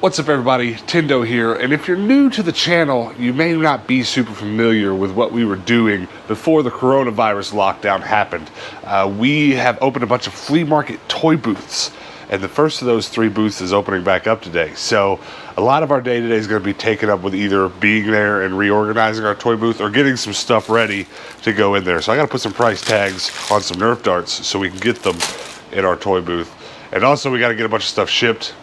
What's up everybody, Tendo here, and if you're new to the channel, you may not be super familiar with what we were doing before the coronavirus lockdown happened. We have opened a bunch of flea market toy booths, and the first of those 3 booths is opening back up today. So a lot of our day-to-day is going to be taken up with either being there and reorganizing our toy booth or getting some stuff ready to go in there. So I got to put some price tags on some Nerf darts so we can get them in our toy booth. And also we got to get a bunch of stuff shipped.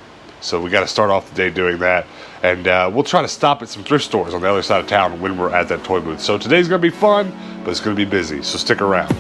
So we got to start off the day doing that. And we'll try to stop at some thrift stores on the other side of town when we're at that toy booth. So today's going to be fun, but it's going to be busy. So stick around.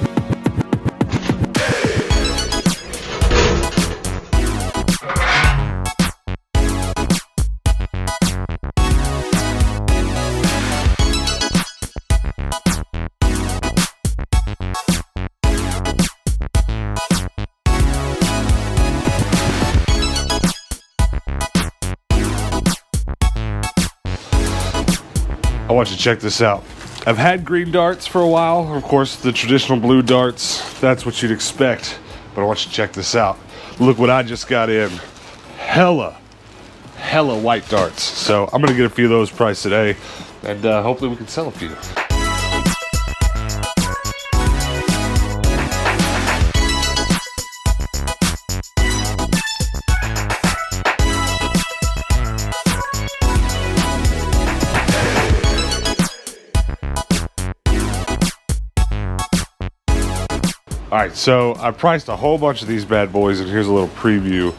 I want you to check this out. I've had green darts for a while. Of course, the traditional blue darts, that's what you'd expect. But I want you to check this out. Look what I just got in. Hella white darts. So I'm gonna get a few of those priced today, and hopefully we can sell a few. Alright, so I priced a whole bunch of these bad boys, and here's a little preview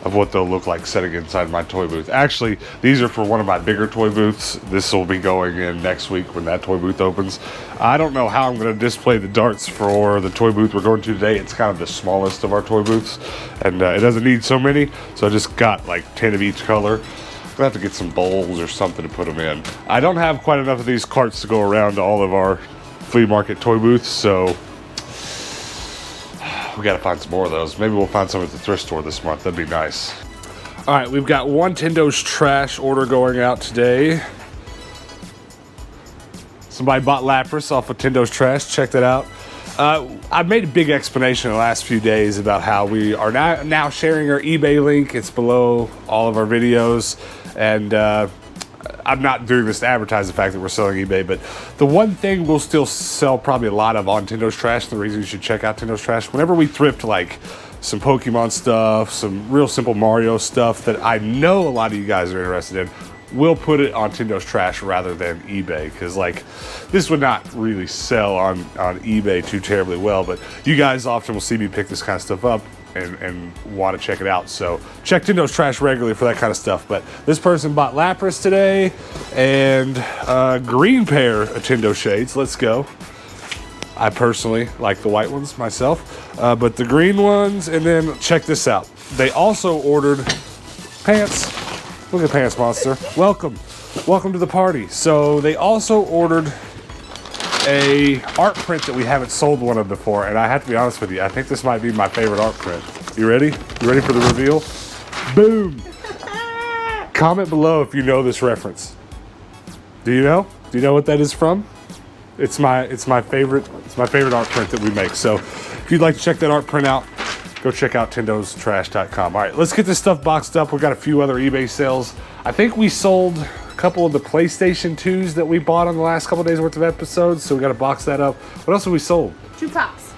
of what they'll look like setting inside my toy booth. Actually, these are for one of my bigger toy booths. This will be going in next week when that toy booth opens. I don't know how I'm going to display the darts for the toy booth we're going to today. It's kind of the smallest of our toy booths, and it doesn't need so many, so I just got like 10 of each color. I'm gonna have to get some bowls or something to put them in. I don't have quite enough of these carts to go around to all of our flea market toy booths, so we got to find some more of those. Maybe we'll find some at the thrift store this month. That'd be nice. All right, we've got one Tendo's trash order going out today. Somebody bought Lapras off of Tendo's trash. Check that out. I've made a big explanation in the last few days about how we are now sharing our eBay link. It's below all of our videos, and I'm not doing this to advertise the fact that we're selling eBay, but the one thing we'll still sell probably a lot of on Tendo's Trash, the reason you should check out Tendo's Trash, whenever we thrift like some Pokemon stuff, some real simple Mario stuff that I know a lot of you guys are interested in, we'll put it on Tendo's Trash rather than eBay, because like this would not really sell on eBay too terribly well, but you guys often will see me pick this kind of stuff up and want to check it out. So check Tendo's Trash regularly for that kind of stuff. But this person bought Lapras today and a green pair of Tendo shades. Let's go. I personally like the white ones myself, but the green ones. And then check this out. They also ordered pants. Look at Pants Monster. Welcome to the party. So they also ordered a art print that we haven't sold one of before, and I have to be honest with you, I think this might be my favorite art print. You ready? You ready for the reveal? Boom! Comment below if you know this reference. Do you know? Do you know what that is from? It's my favorite art print that we make. So if you'd like to check that art print out, go check out tendostrash.com. All right, let's get this stuff boxed up. We've got a few other eBay sales. I think we sold a couple of the PlayStation 2s that we bought on the last couple of days worth of episodes, so we got to box that up. What else have we sold? 2 pops.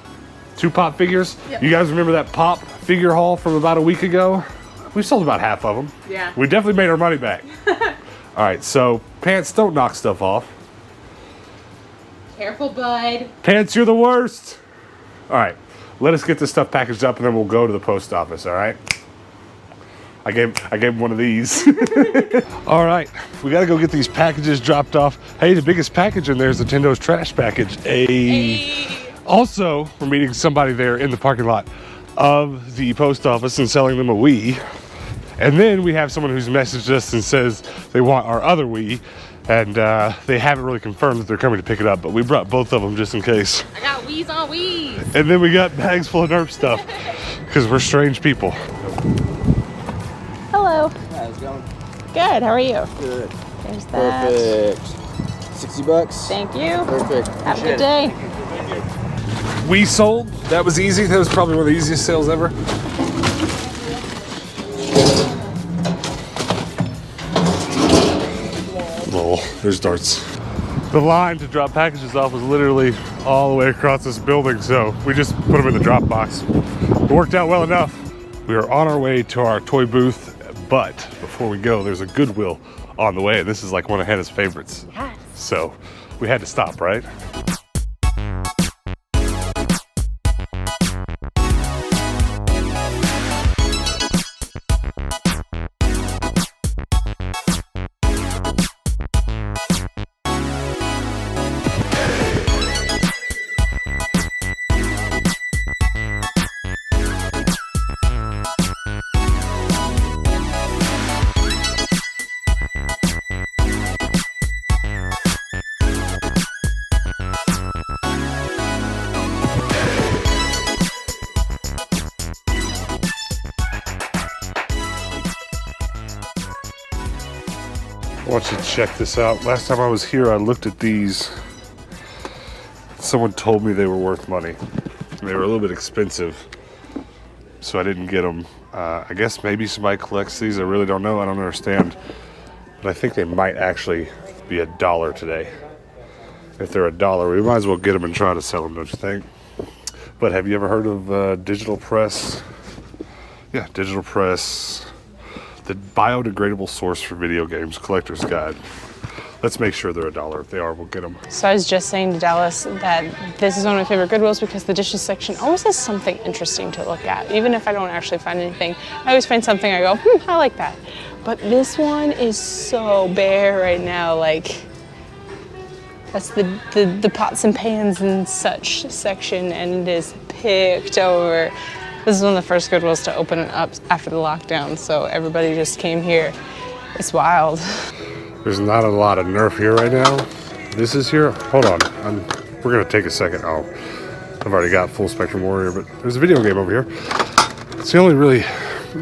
2 pop figures? Yep. You guys remember that pop figure haul from about a week ago? We sold about half of them. Yeah. We definitely made our money back. All right, so Pants, don't knock stuff off. Careful, bud. Pants, you're the worst. All right, let us get this stuff packaged up, and then we'll go to the post office, all right? I gave him one of these. All right, we got to go get these packages dropped off. Hey, the biggest package in there is the Tendo's Trash package. Also, we're meeting somebody there in the parking lot of the post office and selling them a Wii. And then we have someone who's messaged us and says they want our other Wii, and they haven't really confirmed that they're coming to pick it up, but we brought both of them just in case. I got Wii's on Wii's. And then we got bags full of Nerf stuff because we're strange people. Hello. How's it going? Good. How are you? Good. There's that. Perfect. 60 bucks. Thank you. Perfect. Have a good day. We sold. That was easy. That was probably one of the easiest sales ever. Lol, there's darts. The line to drop packages off was literally all the way across this building, so we just put them in the drop box. It worked out well enough. We are on our way to our toy booth, but before we go, there's a Goodwill on the way. This is like one of Hannah's favorites. Yes. So we had to stop, right? I want you to check this out. Last time I was here, I looked at these. Someone told me they were worth money. They were a little bit expensive, so I didn't get them. I guess maybe somebody collects these. I really don't know. I don't understand. But I think they might actually be $1 today. If they're $1, we might as well get them and try to sell them, don't you think? But have you ever heard of Digital Press? Yeah, Digital Press. The biodegradable source for video games, collector's guide. Let's make sure they're $1. If they are, we'll get them. So I was just saying to Dallas that this is one of my favorite Goodwills because the dishes section always has something interesting to look at. Even if I don't actually find anything, I always find something I go, I like that. But this one is so bare right now. Like, that's the pots and pans and such section, and it is picked over. This is one of the first Goodwills to open up after the lockdown, so everybody just came here. It's wild. There's not a lot of Nerf here right now. This is here. Hold on. We're going to take a second. Oh, I've already got Full Spectrum Warrior, but there's a video game over here. It's the only really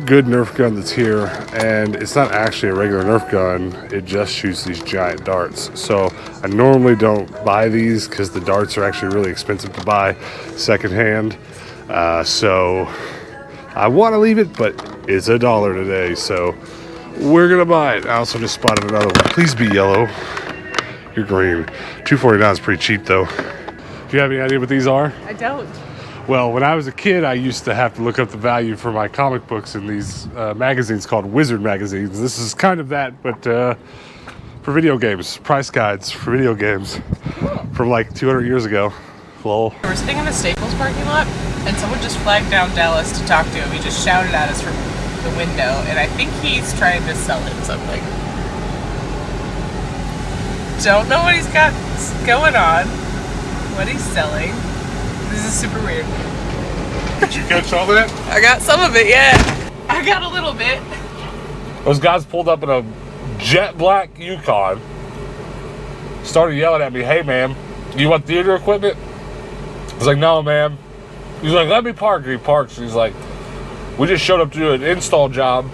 good Nerf gun that's here, and it's not actually a regular Nerf gun. It just shoots these giant darts. So I normally don't buy these because the darts are actually really expensive to buy secondhand. So I want to leave it, but it's $1 today, so we're gonna buy it. I also just spotted another one. Please be yellow. You're green. $2.49 is pretty cheap though. Do you have any idea what these are? I don't. Well, when I was a kid, I used to have to look up the value for my comic books in these magazines called Wizard magazines. This is kind of that, but for video games. Price guides for video games from like 200 years ago. Lol. We're sitting in the Staples parking lot, and someone just flagged down Dallas to talk to him. He just shouted at us from the window, and I think he's trying to sell him something. Don't know what he's got going on, what he's selling. This is super weird. Did you catch all that? I got some of it, yeah. I got a little bit. Those guys pulled up in a jet black Yukon, started yelling at me, "Hey man, you want theater equipment?" I was like, "No, man." He's like, "Let me park." He parks. He's like, "We just showed up to do an install job."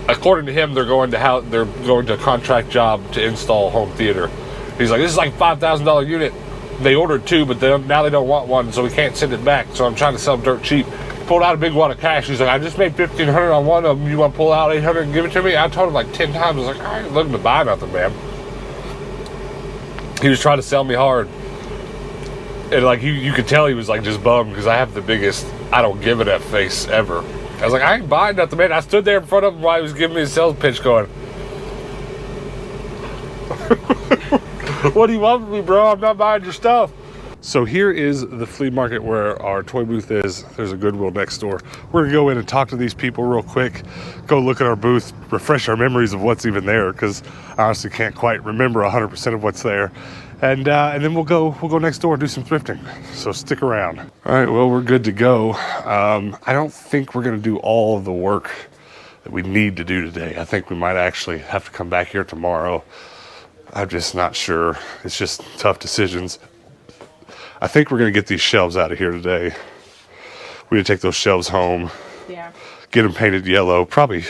According to him, they're going to a contract job to install home theater. He's like, "This is like $5,000 unit. They ordered 2, but now they don't want 1, so we can't send it back. So I'm trying to sell them dirt cheap." He pulled out a big wad of cash. He's like, "I just made $1,500 on one of them. You want to pull out $800 and give it to me?" I told him like 10 times. I was like, "I ain't looking to buy nothing, man." He was trying to sell me hard. And like you could tell he was like just bummed because I have the biggest I don't give a F face ever. I was like, "I ain't buying nothing, man." I stood there in front of him while he was giving me a sales pitch going, "What do you want from me, bro? I'm not buying your stuff." So here is the flea market where our toy booth is. There's a Goodwill next door. We're gonna go in and talk to these people real quick, go look at our booth, refresh our memories of what's even there, because I honestly can't quite remember 100% of what's there. And then we'll go next door and do some thrifting. So stick around. All right, well, we're good to go. I don't think we're gonna do all of the work that we need to do today. I think we might actually have to come back here tomorrow. I'm just not sure. It's just tough decisions. I think we're gonna get these shelves out of here today. We need to take those shelves home. Yeah. Get them painted yellow. Probably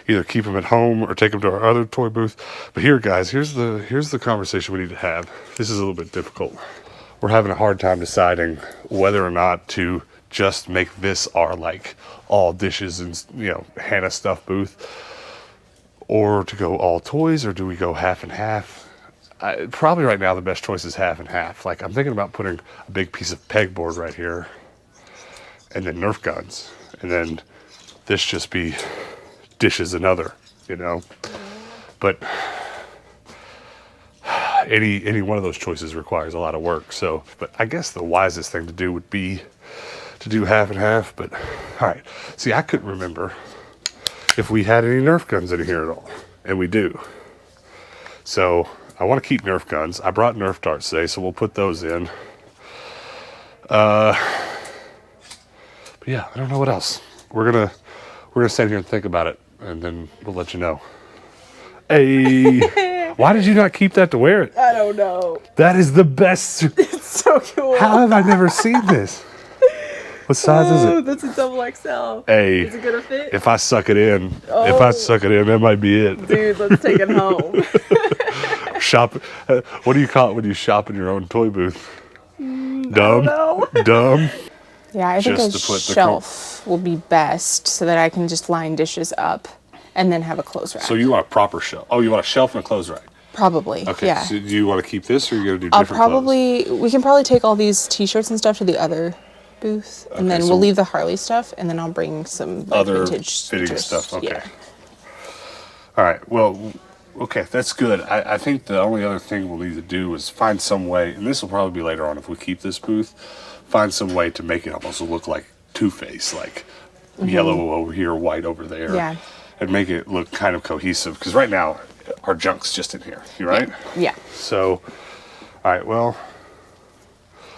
either keep them at home or take them to our other toy booth. But here, guys, here's the conversation we need to have. This is a little bit difficult. We're having a hard time deciding whether or not to just make this our like all dishes and Hannah stuff booth, or to go all toys, or do we go half and half? Probably right now the best choice is half and half. Like I'm thinking about putting a big piece of pegboard right here, and then Nerf guns, and then this just be dishes another, you know. But any one of those choices requires a lot of work. So, but I guess the wisest thing to do would be to do half and half. But all right, see, I couldn't remember if we had any Nerf guns in here at all, and we do. So I want to keep Nerf guns. I brought Nerf darts today, so we'll put those in. But yeah, I don't know what else. We're gonna stand here and think about it, and then we'll let you know. Hey, why did you not keep that to wear it? I don't know. That is the best. It's so cool. How have I never seen this? What size is it? That's a double XL. Hey, Is it gonna fit? if I suck it in, that might be it. Dude, let's take it home. Shop. What do you call it when you shop in your own toy booth? Dumb. No. Dumb. Yeah, I think Just a to put the shelf will be best so that I can just line dishes up and then have a clothes rack. So you want a proper shelf? Oh, you want a shelf and a clothes rack? Probably. Okay. Yeah. So do you want to keep this, or are you gonna do I'll different probably we can probably take all these T-shirts and stuff to the other booth, and then so- we'll leave the Harley stuff, and then I'll bring some like, other vintage fitting features. stuff? Okay. Yeah. All right. Well, okay, that's good. I think the only other thing we'll need to do is find some way, and this will probably be later on if we keep this booth, find some way to make it almost look like Two-Face, like yellow over here, white over there. Yeah. And make it look kind of cohesive, because right now our junk's just in here. You right? Yeah. So, all right. Well,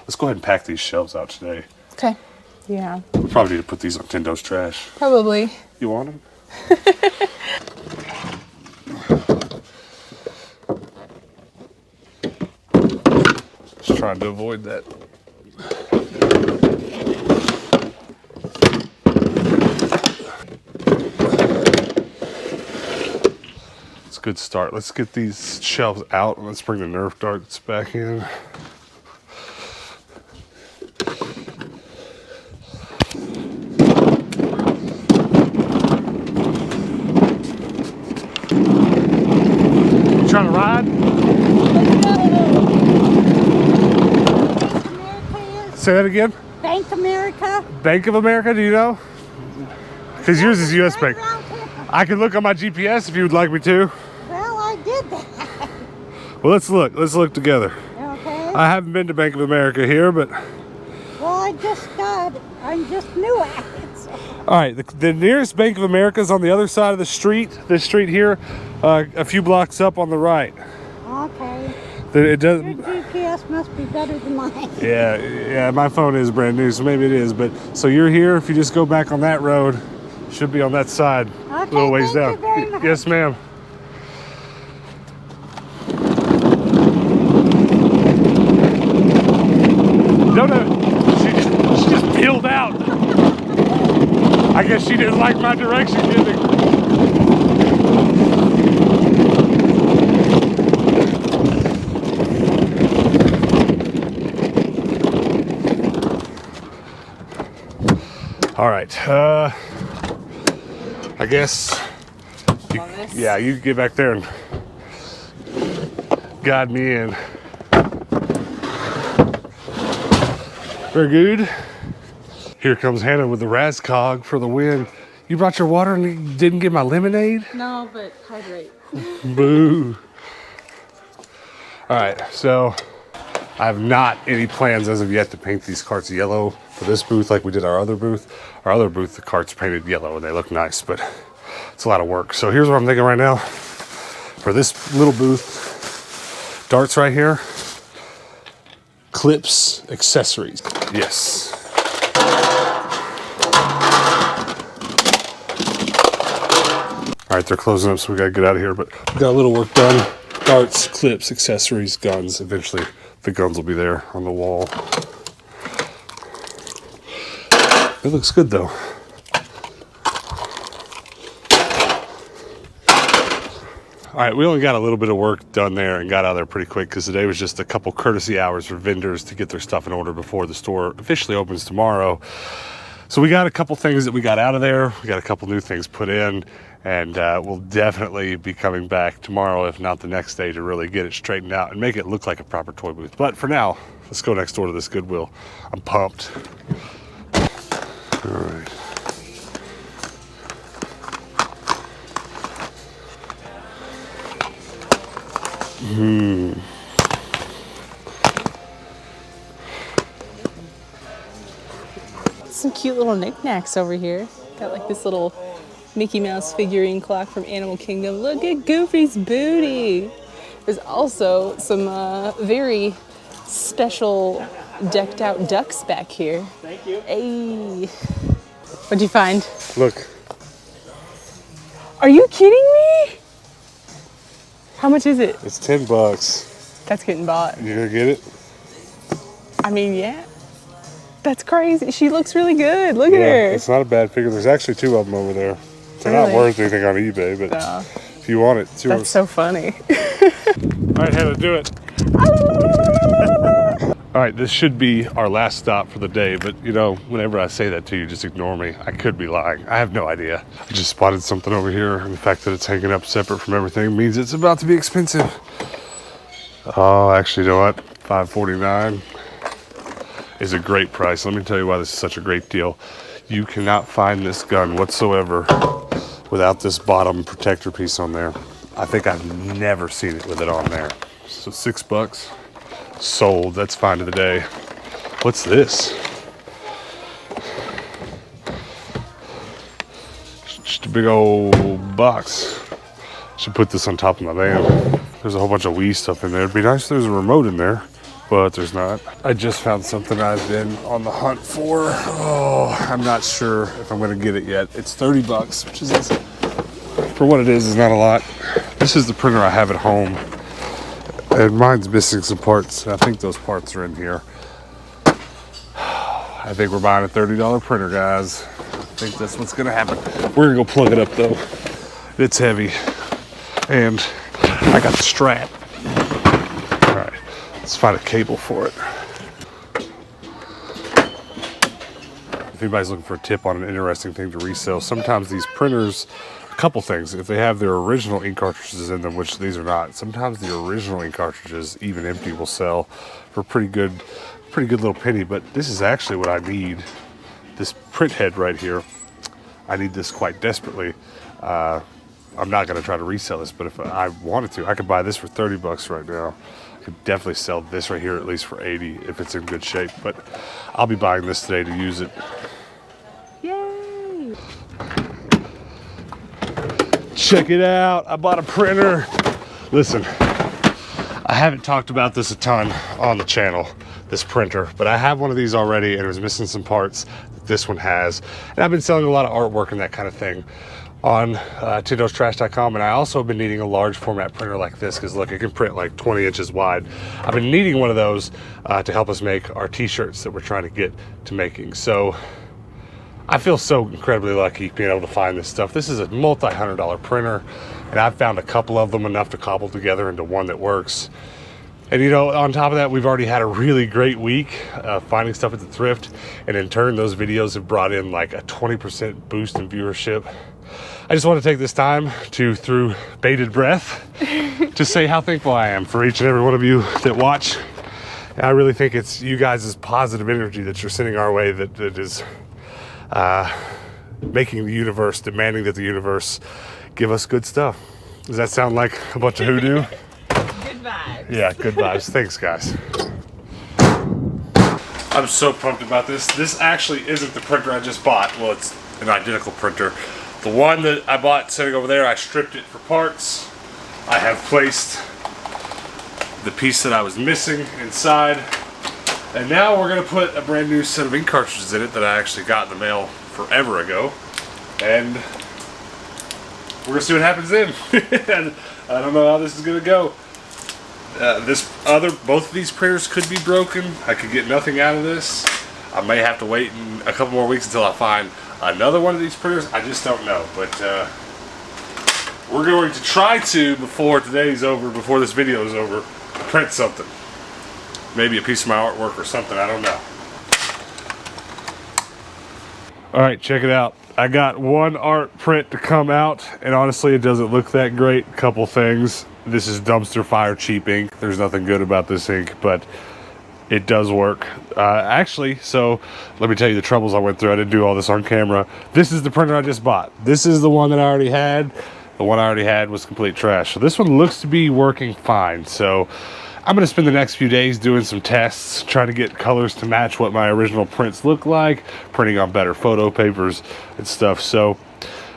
let's go ahead and pack these shelves out today. Okay. Yeah. We probably need to put these on Tindo's trash. Probably. You want them? Just trying to avoid that. It's a good start. Let's get these shelves out and let's bring the Nerf darts back in. Trying to ride? Say that again? Bank America. Bank of America, do you know? Because yours is US Bank. I can look on my GPS if you would like me to. Well, I did that. Well, let's look. Let's look together. Okay. I haven't been to Bank of America here, but... Well, I'm just new at it. So. All right, the nearest Bank of America is on the other side of the street. This street here, a few blocks up on the right. Okay. It Your doesn't... GPS must be better than mine. Yeah, my phone is brand new, so maybe it is. But so you're here. If you just go back on that road, should be on that side, a little ways thank down. you very much. Yes, ma'am. No, she just peeled out. I guess she didn't like my direction, did they? All right, I guess, you get back there and guide me in. Very good. Here comes Hannah with the Razcog for the win. You brought your water and you didn't get my lemonade? No, but hydrate. Boo. All right, so I have not any plans as of yet to paint these carts yellow for this booth like we did our other booth. Our other booth, the carts painted yellow and they look nice, but it's a lot of work. So here's what I'm thinking right now. For this little booth, darts right here, clips, accessories. Yes. All right, they're closing up, so we gotta get out of here, but we got a little work done. Darts, clips, accessories, guns. Eventually, the guns will be there on the wall. It looks good, though. All right, we only got a little bit of work done there and got out of there pretty quick because today was just a couple courtesy hours for vendors to get their stuff in order before the store officially opens tomorrow. So we got a couple things that we got out of there. We got a couple new things put in, And we'll definitely be coming back tomorrow, if not the next day, to really get it straightened out and make it look like a proper toy booth. But for now, let's go next door to this Goodwill. I'm pumped. All right. Some cute little knickknacks over here. Got like this little Mickey Mouse figurine clock from Animal Kingdom. Look at Goofy's booty. There's also some very special decked out ducks back here. Thank you. Hey. What'd you find? Look. Are you kidding me? How much is it? It's $10. That's getting bought. You gonna get it? I mean, yeah. That's crazy. She looks really good. Look at her. It's not a bad figure. There's actually 2 of them over there. They're Really? not worth anything on eBay, but if you want it, 2 of them. That's so funny. All right, Hannah, do it. All right, this should be our last stop for the day, but you know, whenever I say that to you, just ignore me. I could be lying. I have no idea. I just spotted something over here, and the fact that it's hanging up separate from everything means it's about to be expensive. Oh, actually, you know what? $5.49 is a great price. Let me tell you why this is such a great deal. You cannot find this gun whatsoever without this bottom protector piece on there. I think I've never seen it with it on there. So $6 sold. That's fine to the day. What's this? Just a big old box. Should put this on top of my van. There's a whole bunch of Wii stuff in there. It'd be nice if there's a remote in there, but there's not. I just found something I've been on the hunt for. Oh, I'm not sure if I'm gonna get it yet. It's $30, which is, for what it is not a lot. This is the printer I have at home, and mine's missing some parts. I think those parts are in here. I think we're buying a $30 printer, guys. I think that's what's gonna happen. We're gonna go plug it up though. It's heavy, and I got the strap. All right, let's find a cable for it. If anybody's looking for a tip on an interesting thing to resell, sometimes these printers, a couple things. If they have their original ink cartridges in them, which these are not, sometimes the original ink cartridges, even empty, will sell for a pretty good little penny. But this is actually what I need. This print head right here, I need this quite desperately. I'm not going to try to resell this, but if I wanted to, I could buy this for $30 right now. I could definitely sell this right here at least for $80 if it's in good shape, but I'll be buying this today to use it. Yay! Check it out. I bought a printer. Listen, I haven't talked about this a ton on the channel, this printer, but I have one of these already, and it was missing some parts that this one has. And I've been selling a lot of artwork and that kind of thing on Tindo'sTrash.com, and I also have been needing a large format printer like this, because look, it can print like 20 inches wide. I've been needing one of those to help us make our t-shirts that we're trying to get to making. So I feel so incredibly lucky being able to find this stuff. This is a multi-$100 printer, and I've found a couple of them enough to cobble together into one that works. And you know, on top of that, we've already had a really great week finding stuff at the Thrift, and in turn, those videos have brought in like a 20% boost in viewership. I just want to take this time to, through bated breath, to say how thankful I am for each and every one of you that watch. And I really think it's you guys' positive energy that you're sending our way that is making the universe, demanding that the universe give us good stuff. Does that sound like a bunch of hoodoo? Good vibes. Yeah, good vibes. Thanks, guys. I'm so pumped about this. This actually isn't the printer I just bought. Well, it's an identical printer. The one that I bought sitting over there, I stripped it for parts. I have placed the piece that I was missing inside. And now we're gonna put a brand new set of ink cartridges in it that I actually got in the mail forever ago. And we're gonna see what happens then. And I don't know how this is gonna go. Both of these printers could be broken. I could get nothing out of this. I may have to wait a couple more weeks until I find another one of these printers. I just don't know, but we're going to try to, before today's over, before this video is over, print something. Maybe a piece of my artwork or something, I don't know. All right, check it out. I got one art print to come out, and honestly, it doesn't look that great. Couple things. This is dumpster fire cheap ink. There's nothing good about this ink, but it does work. Actually, so let me tell you the troubles I went through. I didn't do all this on camera. This is the printer I just bought. This is the one that I already had. The one I already had was complete trash. So this one looks to be working fine. So I'm going to spend the next few days doing some tests, trying to get colors to match what my original prints look like, printing on better photo papers and stuff. So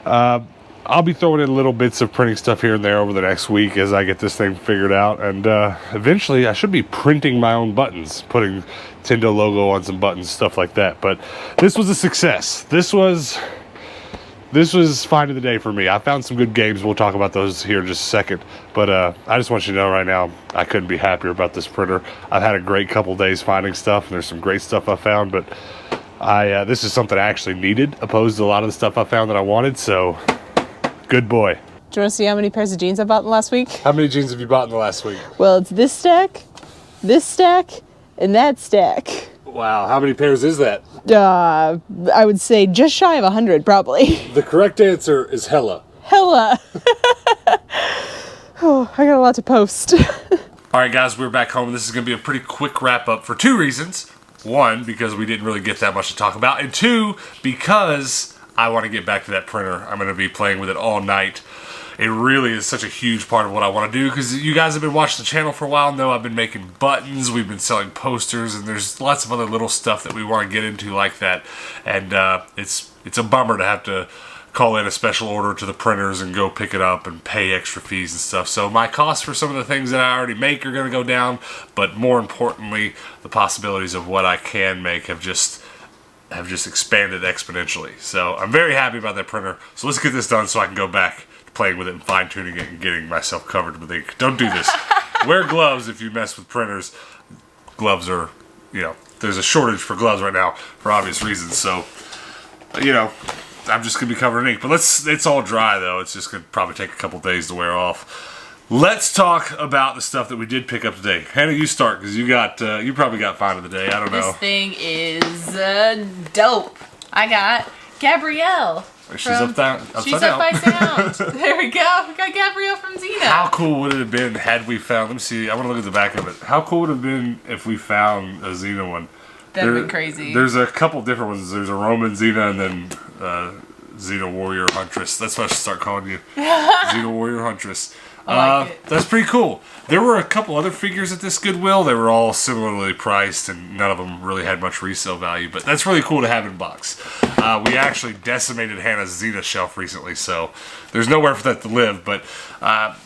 I'll be throwing in little bits of printing stuff here and there over the next week as I get this thing figured out. And eventually I should be printing my own buttons, putting Tendo logo on some buttons, stuff like that. But this was a success. This was find of the day for me. I found some good games. We'll talk about those here in just a second. But I just want you to know right now, I couldn't be happier about this printer. I've had a great couple days finding stuff, and there's some great stuff I found. But this is something I actually needed, opposed to a lot of the stuff I found that I wanted. So, good boy. Do you want to see how many pairs of jeans I bought in the last week? How many jeans have you bought in the last week? Well, it's this stack, and that stack. Wow, how many pairs is that? I would say just shy of 100, probably. The correct answer is hella. Hella. Oh, I got a lot to post. All right, guys, we're back home. This is going to be a pretty quick wrap-up for two reasons. One, because we didn't really get that much to talk about. And two, because I want to get back to that printer. I'm going to be playing with it all night. It really is such a huge part of what I want to do, because you guys have been watching the channel for a while, know I've been making buttons, we've been selling posters, and there's lots of other little stuff that we want to get into like that. And it's a bummer to have to call in a special order to the printers and go pick it up and pay extra fees and stuff. So my costs for some of the things that I already make are going to go down, but more importantly, the possibilities of what I can make have just expanded exponentially. So I'm very happy about that printer. So let's get this done so I can go back playing with it and fine-tuning it and getting myself covered with ink. Don't do this. Wear gloves if you mess with printers. Gloves are, there's a shortage for gloves right now for obvious reasons. So, I'm just going to be covered in ink. But it's all dry, though. It's just going to probably take a couple days to wear off. Let's talk about the stuff that we did pick up today. Hannah, you start, because you probably got find of the day. I don't know. This thing is dope. I got Gabrielle. She's upside down. By sound. There we go. We got Gabrielle from Xena. How cool would it have been had we found... Let me see. I want to look at the back of it. How cool would it have been if we found a Xena one? That'd be crazy. There's a couple different ones. There's a Roman Xena and then Xena Warrior Huntress. That's what I should start calling you. Xena Warrior Huntress. I like it. That's pretty cool. There were a couple other figures at this Goodwill. They were all similarly priced, and none of them really had much resale value. But that's really cool to have in box. We actually decimated Hannah's Xena shelf recently, so there's nowhere for that to live. But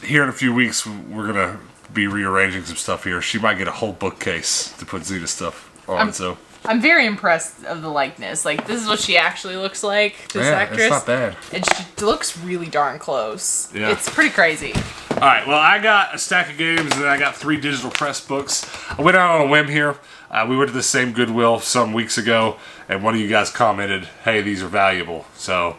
here in a few weeks, we're going to be rearranging some stuff here. She might get a whole bookcase to put Xena stuff on. I'm very impressed of the likeness. Like, this is what she actually looks like, this actress. It's not bad. And she looks really darn close. Yeah. It's pretty crazy. Alright, well, I got a stack of games, and I got 3 digital press books. I went out on a whim here. We went to the same Goodwill some weeks ago, and one of you guys commented, hey, these are valuable. So,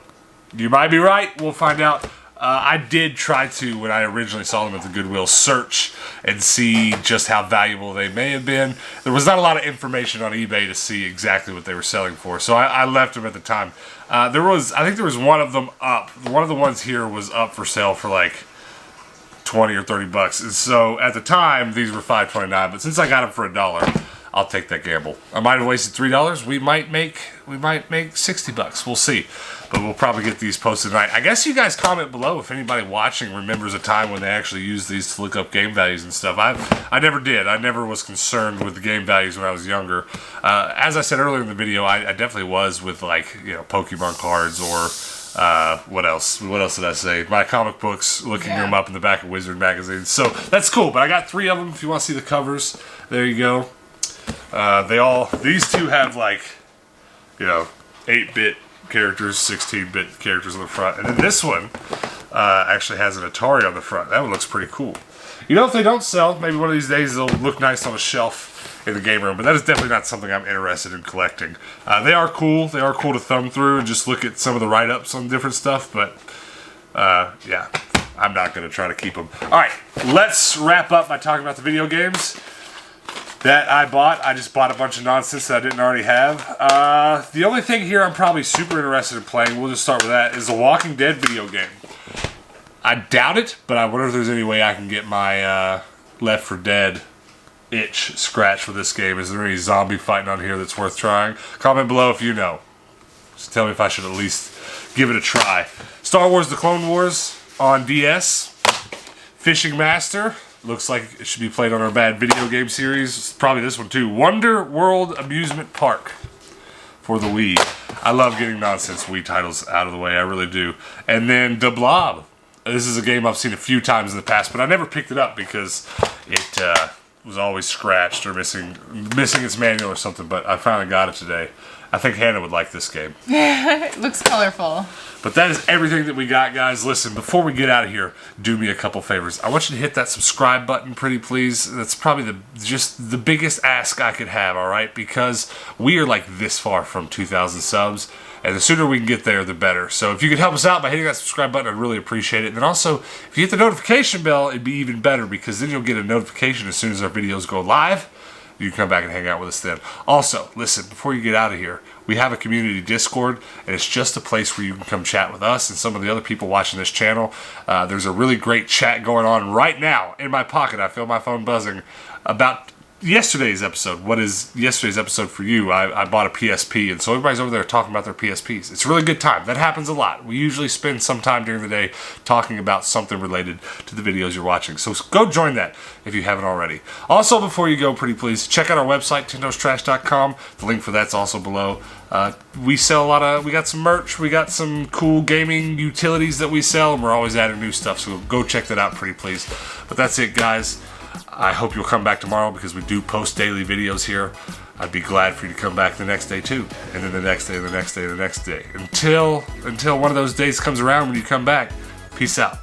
you might be right. We'll find out. I did try to, when I originally saw them at the Goodwill, search and see just how valuable they may have been. There was not a lot of information on eBay to see exactly what they were selling for, so I left them at the time. I think there was one of them up. One of the ones here was up for sale for like 20 or 30 bucks. And so at the time, these were $5.29, but since I got them for $1, I'll take that gamble. I might have wasted $3. We might make 60 bucks. We'll see. But we'll probably get these posted tonight. I guess you guys comment below if anybody watching remembers a time when they actually used these to look up game values and stuff. I never did. I never was concerned with the game values when I was younger. As I said earlier in the video, I definitely was with, like, Pokemon cards or what else? What else did I say? My comic books, looking them up in the back of Wizard magazines. So that's cool. But I got 3 of them. If you want to see the covers, there you go. These two have, like, 8-bit characters, 16-bit characters on the front, and then this one actually has an Atari on the front. That one looks pretty cool. If they don't sell, maybe one of these days they'll look nice on a shelf in the game room, but that is definitely not something I'm interested in collecting. They are cool. They are cool to thumb through and just look at some of the write-ups on different stuff, but yeah, I'm not going to try to keep them. Alright, let's wrap up by talking about the video games. that I bought. I just bought a bunch of nonsense that I didn't already have. The only thing here I'm probably super interested in playing, we'll just start with that, is the Walking Dead video game. I doubt it, but I wonder if there's any way I can get my Left 4 Dead itch scratched for this game. Is there any zombie fighting on here that's worth trying? Comment below if you know. Just tell me if I should at least give it a try. Star Wars The Clone Wars on DS. Fishing Master. Looks like it should be played on our bad video game series. Probably this one too. Wonder World Amusement Park for the Wii. I love getting nonsense Wii titles out of the way. I really do. And then The Blob. This is a game I've seen a few times in the past, but I never picked it up because it was always scratched or missing its manual or something, but I finally got it today. I think Hannah would like this game. It looks colorful. But that is everything that we got, guys. Listen, before we get out of here, do me a couple favors. I want you to hit that subscribe button, pretty please. That's probably just the biggest ask I could have, all right? Because we are like this far from 2,000 subs, and the sooner we can get there, the better. So if you could help us out by hitting that subscribe button, I'd really appreciate it. And then also, if you hit the notification bell, it'd be even better, because then you'll get a notification as soon as our videos go live. You can come back and hang out with us then. Also, listen, before you get out of here, we have a community Discord, and it's just a place where you can come chat with us and some of the other people watching this channel. There's a really great chat going on right now in my pocket. I feel my phone buzzing about yesterday's episode. What is yesterday's episode for you? I bought a PSP, and so everybody's over there talking about their PSPs. It's a really good time. That happens a lot. We usually spend some time during the day talking about something related to the videos you're watching. So go join that if you haven't already. Also, before you go, pretty please, check out our website, tindostrash.com. The link for that's also below. We sell we got some merch, we got some cool gaming utilities that we sell, and we're always adding new stuff, so go check that out, pretty please. But that's it, guys. I hope you'll come back tomorrow, because we do post daily videos here. I'd be glad for you to come back the next day too, and then the next day, and the next day, and the next day. Until one of those days comes around when you come back. Peace out.